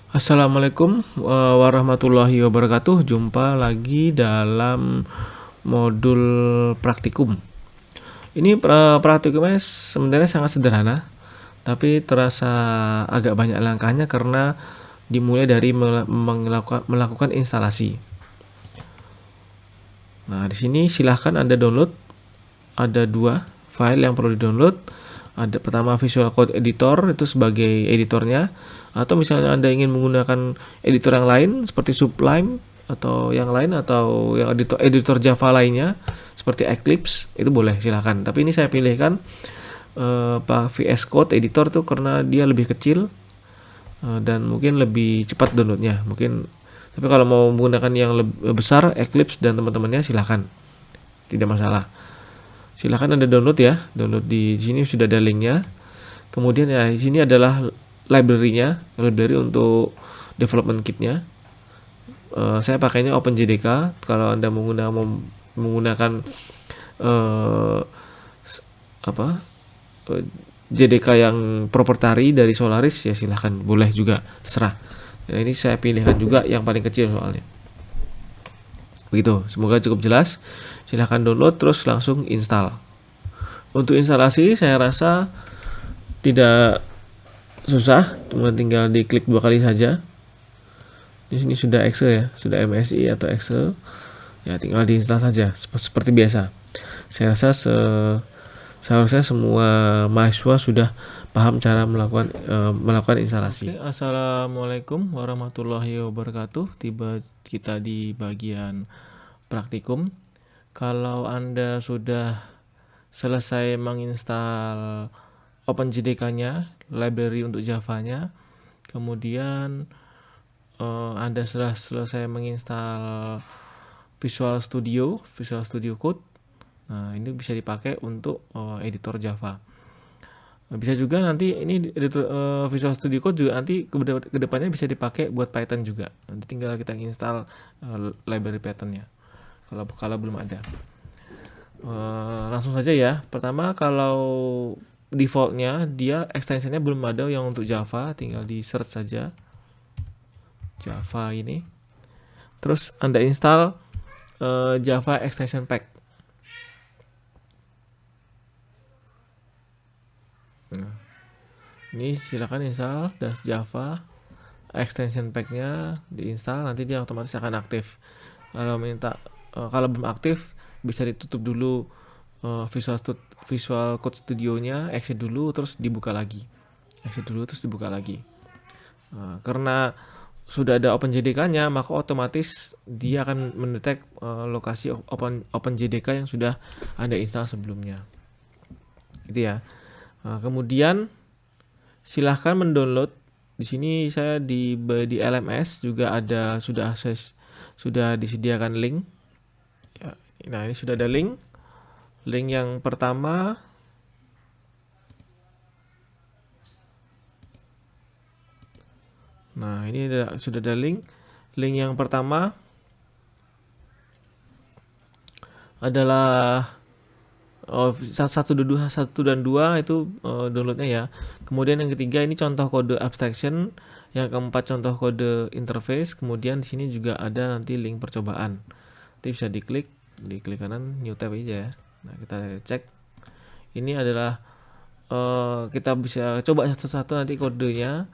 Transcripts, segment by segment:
Assalamualaikum warahmatullahi wabarakatuh. Jumpa lagi dalam modul praktikum. Ini praktikumnya sebenarnya sangat sederhana, tapi terasa agak banyak langkahnya karena dimulai dari melakukan instalasi. Nah, di sini silahkan Anda download. Ada 2 file yang perlu di-download. Ada pertama Visual Code Editor, itu sebagai editornya, atau misalnya Anda ingin menggunakan editor yang lain seperti Sublime atau yang lain, atau yang editor Java lainnya seperti Eclipse, itu boleh, silahkan. Tapi ini saya pilihkan VS Code Editor tuh karena dia lebih kecil dan mungkin lebih cepat downloadnya mungkin. Tapi kalau mau menggunakan yang lebih besar, Eclipse dan teman-temannya silahkan, tidak masalah. Silahkan Anda download ya. Download di sini sudah ada linknya. Kemudian ya di sini adalah library-nya, library untuk development kitnya. Saya pakainya OpenJDK. Kalau Anda menggunakan uh, JDK yang proprietary dari Solaris ya silahkan, boleh juga, terserah. Nah, ini saya pilihkan juga yang paling kecil soalnya. Begitu, semoga cukup jelas. Silahkan download terus langsung install. Untuk instalasi saya rasa tidak susah, cuma tinggal diklik 2 kali saja. Di sini sudah Excel ya, sudah MSI atau Excel. Ya tinggal diinstal saja seperti biasa. Saya rasa seharusnya semua mahasiswa sudah paham cara melakukan instalasi. Oke, assalamualaikum warahmatullahi wabarakatuh. Tiba kita di bagian praktikum. Kalau Anda sudah selesai menginstal OpenJDK-nya, library untuk Java-nya, kemudian Anda sudah selesai menginstal Visual Studio Code. Nah, ini bisa dipakai untuk editor Java. Bisa juga nanti ini editor Visual Studio Code juga nanti kedepannya bisa dipakai buat Python juga. Nanti tinggal kita install library Python-nya kalau belum ada. Langsung saja ya. Pertama, kalau defaultnya dia extensionnya belum ada yang untuk Java, tinggal di search saja Java ini. Terus Anda install Java Extension Pack. Nah, ini silakan install Java Extension Pack-nya, diinstal, nanti dia otomatis akan aktif. Kalau belum aktif bisa ditutup dulu Visual Code Studio-nya, exit dulu terus dibuka lagi. Karena sudah ada OpenJDK-nya, maka otomatis dia akan mendetek lokasi OpenJDK yang sudah Anda install sebelumnya. Itu ya. Kemudian silahkan mendownload. Di sini saya di LMS juga ada sudah disediakan link. Ya, nah, ini sudah ada link. Link yang pertama ini sudah ada link. Link yang pertama adalah 1 dan 2 itu downloadnya ya. Kemudian yang ketiga ini contoh kode abstraction, yang keempat contoh kode interface. Kemudian di sini juga ada nanti link percobaan. Nanti bisa diklik kanan, new tab aja ya. Nah, kita cek. Ini adalah kita bisa coba satu-satu nanti kodenya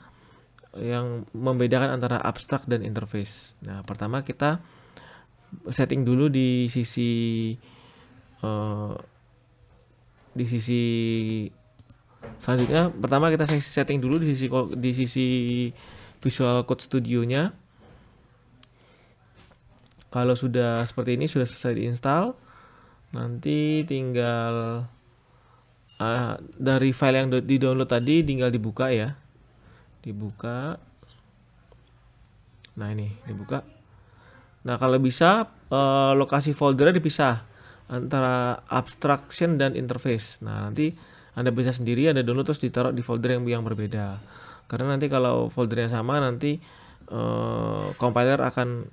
yang membedakan antara abstrak dan interface. Nah, pertama kita setting dulu di sisi selanjutnya. Pertama kita setting dulu di sisi Visual Code Studio-nya. Kalau sudah seperti ini, sudah selesai diinstal, nanti tinggal dari file yang di-download tadi tinggal dibuka ya. Nah, ini dibuka. Nah, kalau bisa lokasi foldernya dipisah antara abstraction dan interface. Nah, nanti Anda bisa sendiri Anda download terus ditaruh di folder yang berbeda. Karena nanti kalau foldernya sama, nanti compiler akan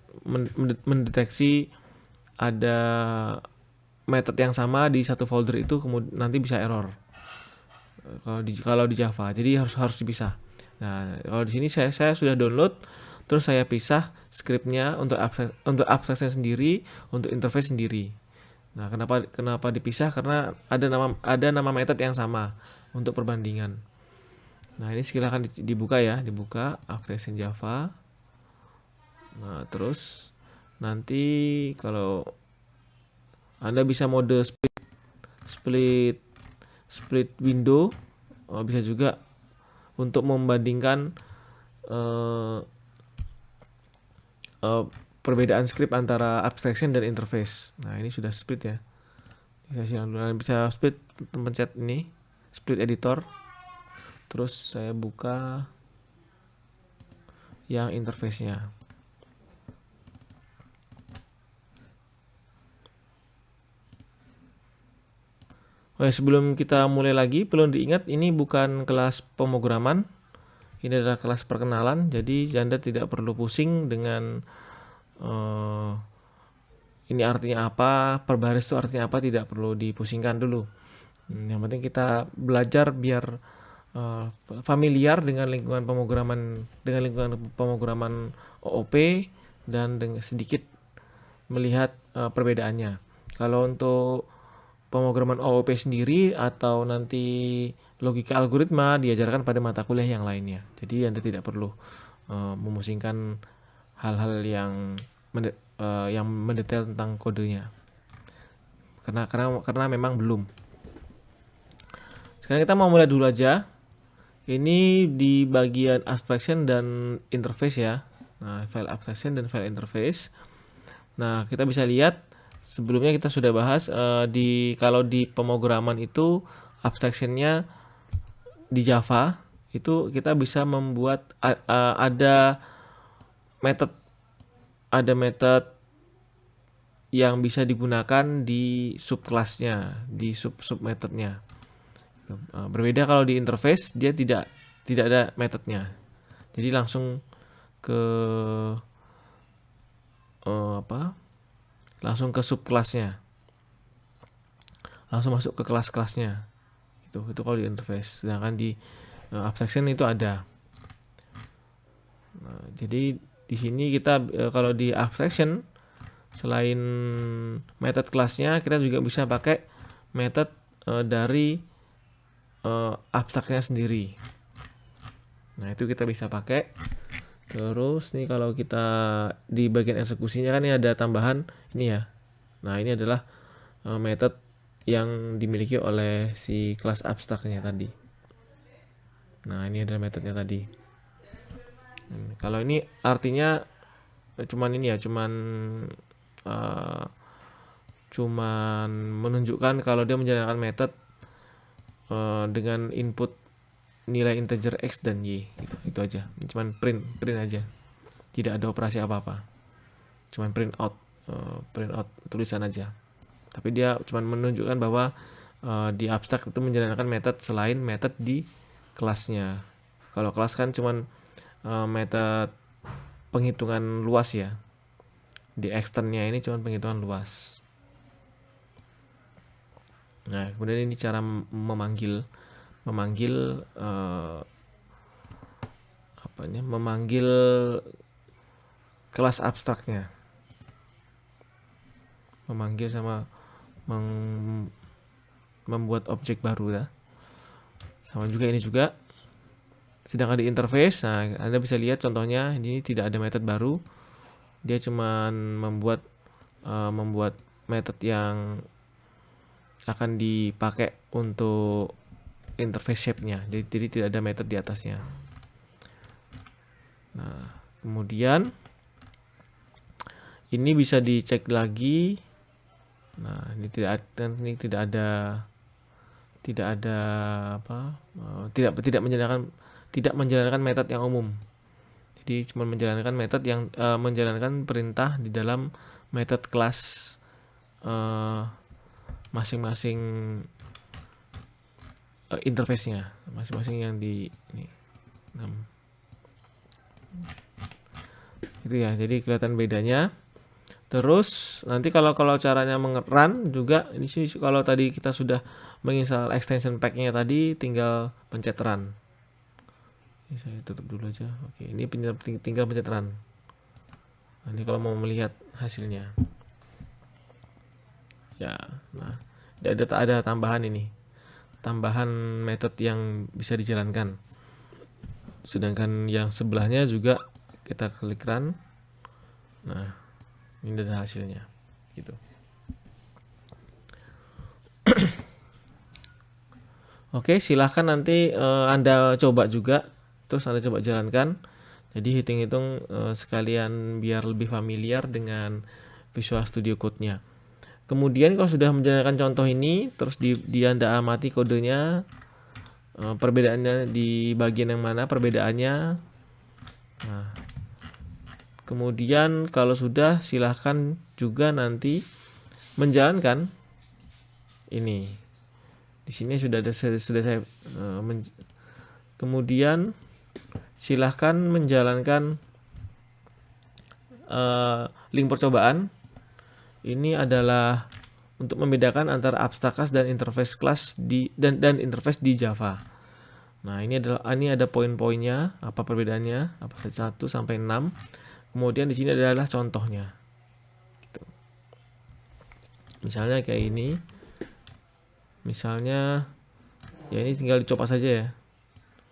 mendeteksi ada method yang sama di satu folder itu, kemudian nanti bisa error kalau di Java. Jadi harus dipisah. Nah, kalau di sini saya sudah download, terus saya pisah scriptnya untuk abstraction sendiri, untuk interface sendiri. Nah, kenapa dipisah? Karena ada nama method yang sama untuk perbandingan. Nah, ini silakan dibuka ya, dibuka abstraction Java. Nah, terus nanti kalau Anda bisa mode split window, bisa juga untuk membandingkan perbedaan script antara abstraction dan interface. Nah, ini sudah split ya. Saya bisa split, pencet ini split editor. Terus saya buka yang interface-nya. Oke, sebelum kita mulai lagi, perlu diingat ini bukan kelas pemrograman. Ini adalah kelas perkenalan, jadi Anda tidak perlu pusing dengan ini artinya apa, per baris itu artinya apa, tidak perlu dipusingkan dulu. Yang penting kita belajar biar familiar dengan lingkungan pemrograman OOP dan dengan sedikit melihat perbedaannya. Kalau untuk pemrograman OOP sendiri atau nanti logika algoritma diajarkan pada mata kuliah yang lainnya. Jadi Anda tidak perlu memusingkan hal-hal yang mendetail tentang kodenya. Karena memang belum. Sekarang kita mau mulai dulu aja. Ini di bagian abstraction dan interface ya. Nah, file abstraction dan file interface. Nah, kita bisa lihat sebelumnya kita sudah bahas kalau di pemrograman itu abstractionnya di Java itu kita bisa membuat ada method yang bisa digunakan di subclassnya, di sub methodnya. Berbeda kalau di interface dia tidak ada methodnya. Jadi langsung ke langsung ke subclassnya, langsung masuk ke kelas-kelasnya. Itu kalau di interface. Sedangkan di abstraction itu ada. Nah, jadi di sini kita kalau di abstraction selain method kelasnya kita juga bisa pakai method dari abstraknya sendiri. Nah, itu kita bisa pakai. Terus nih kalau kita di bagian eksekusinya kan ini ada tambahan ini ya. Nah, ini adalah method yang dimiliki oleh si kelas abstraknya tadi. Nah, ini adalah metodenya tadi. Kalau ini artinya cuman ini ya, cuman menunjukkan kalau dia menjalankan metode dengan input nilai integer x dan y, gitu. Itu aja, cuman print aja, tidak ada operasi apa-apa, cuman print out tulisan aja. Tapi dia cuman menunjukkan bahwa di abstrak itu menjalankan metode selain metode di kelasnya. Kalau kelas kan cuman metode penghitungan luas ya, di externnya ini cuman penghitungan luas. Nah, kemudian ini cara memanggil memanggil kelas abstraknya, memanggil sama membuat objek baru ya. Sama juga ini juga. Sedangkan di interface, nah Anda bisa lihat contohnya ini tidak ada metode baru. Dia cuman membuat metode yang akan dipakai untuk interface shape-nya. Jadi tidak ada metode di atasnya. Nah, kemudian ini bisa dicek lagi. Nah, ini tidak menjalankan metode yang umum. Jadi cuma menjalankan metode yang menjalankan perintah di dalam metode kelas masing-masing interface-nya, masing-masing yang di ini. Itu ya, jadi kelihatan bedanya. Terus nanti kalau caranya run juga ini sih, kalau tadi kita sudah menginstal extension pack-nya tadi tinggal pencet run. Ini saya tutup dulu aja. Oke, ini tinggal pencet run. Nah, ini kalau mau melihat hasilnya. Ya, nah, ada tambahan ini. Tambahan metode yang bisa dijalankan. Sedangkan yang sebelahnya juga kita klik run. Nah, ini ada hasilnya. Gitu. Oke, silahkan nanti Anda coba juga, terus Anda coba jalankan. Jadi hitung-hitung sekalian biar lebih familiar dengan Visual Studio Code-nya. Kemudian kalau sudah menjalankan contoh ini, terus di Anda amati kodenya, perbedaannya di bagian yang mana perbedaannya. Nah, kemudian kalau sudah, silahkan juga nanti menjalankan ini. Di sini sudah saya kemudian silahkan menjalankan link percobaan. Ini adalah untuk membedakan antara abstract class dan interface class dan interface di Java. Nah, ini ada poin-poinnya, apa perbedaannya, apa 1 sampai 6. Kemudian di sini adalah contohnya. Gitu. Misalnya kayak ini. Misalnya ya ini tinggal dicoba saja ya.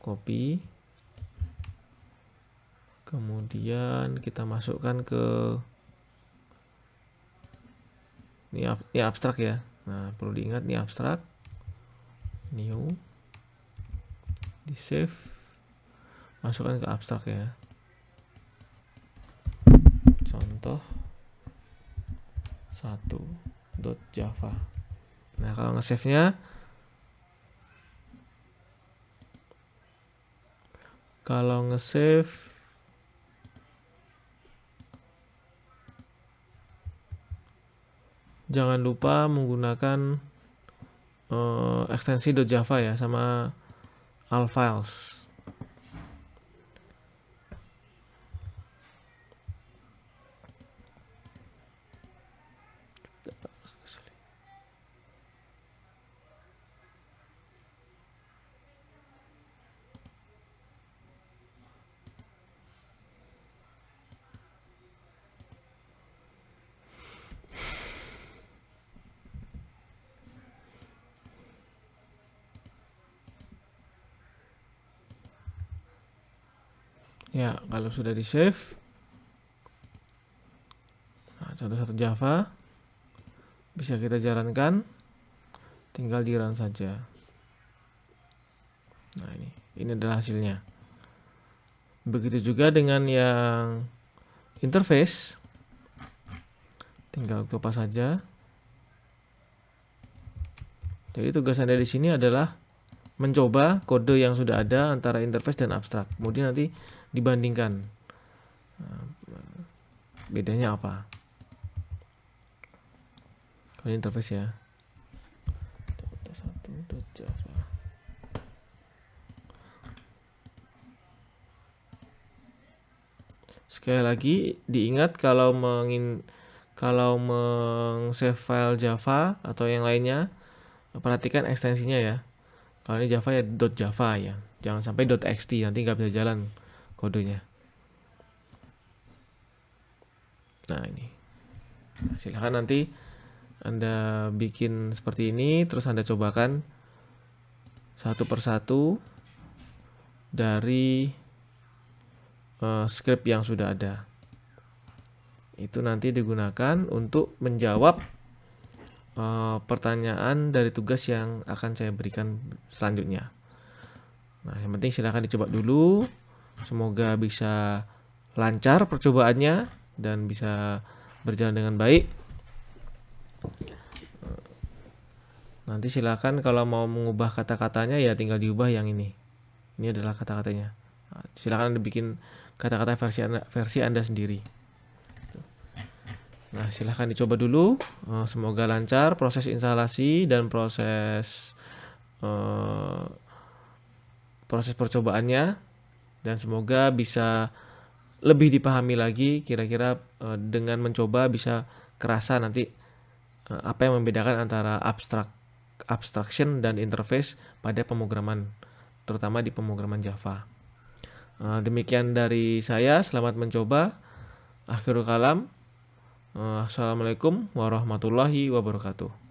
Copy. Kemudian kita masukkan ke ini abstrak ya. Nah, perlu diingat ini abstrak. New. Di save. Masukkan ke abstrak ya. Contoh 1.java. Nah, kalau nge-save-nya, jangan lupa menggunakan ekstensi .java ya, sama all files. Ya, kalau sudah di save, nah, contoh 1.java bisa kita jalankan, tinggal di run saja. Nah, ini adalah hasilnya. Begitu juga dengan yang interface, tinggal kopas saja. Jadi tugas Anda di sini adalah mencoba kode yang sudah ada antara interface dan abstrak. Kemudian nanti dibandingkan bedanya apa. Kalau interface ya. Sekali lagi diingat kalau meng-save file Java atau yang lainnya, perhatikan ekstensinya ya. Kalau ini Java ya .java ya. Jangan sampai .txt, nanti nggak bisa jalan kodenya. Nah, ini. Silahkan nanti Anda bikin seperti ini, terus Anda cobakan satu persatu dari script yang sudah ada. Itu nanti digunakan untuk menjawab pertanyaan dari tugas yang akan saya berikan selanjutnya. Nah, yang penting silahkan dicoba dulu. Semoga bisa lancar percobaannya dan bisa berjalan dengan baik. Nanti silahkan kalau mau mengubah kata-katanya ya tinggal diubah yang ini. Ini adalah kata-katanya. Nah, silahkan Anda bikin kata-kata versi Anda sendiri. Nah, silahkan dicoba dulu. Semoga lancar proses instalasi dan proses percobaannya, dan semoga bisa lebih dipahami lagi. Kira-kira dengan mencoba bisa kerasa nanti apa yang membedakan antara abstraction dan interface pada pemrograman, terutama di pemrograman Java. Demikian dari saya, selamat mencoba. Akhirul kalam. Assalamualaikum warahmatullahi wabarakatuh.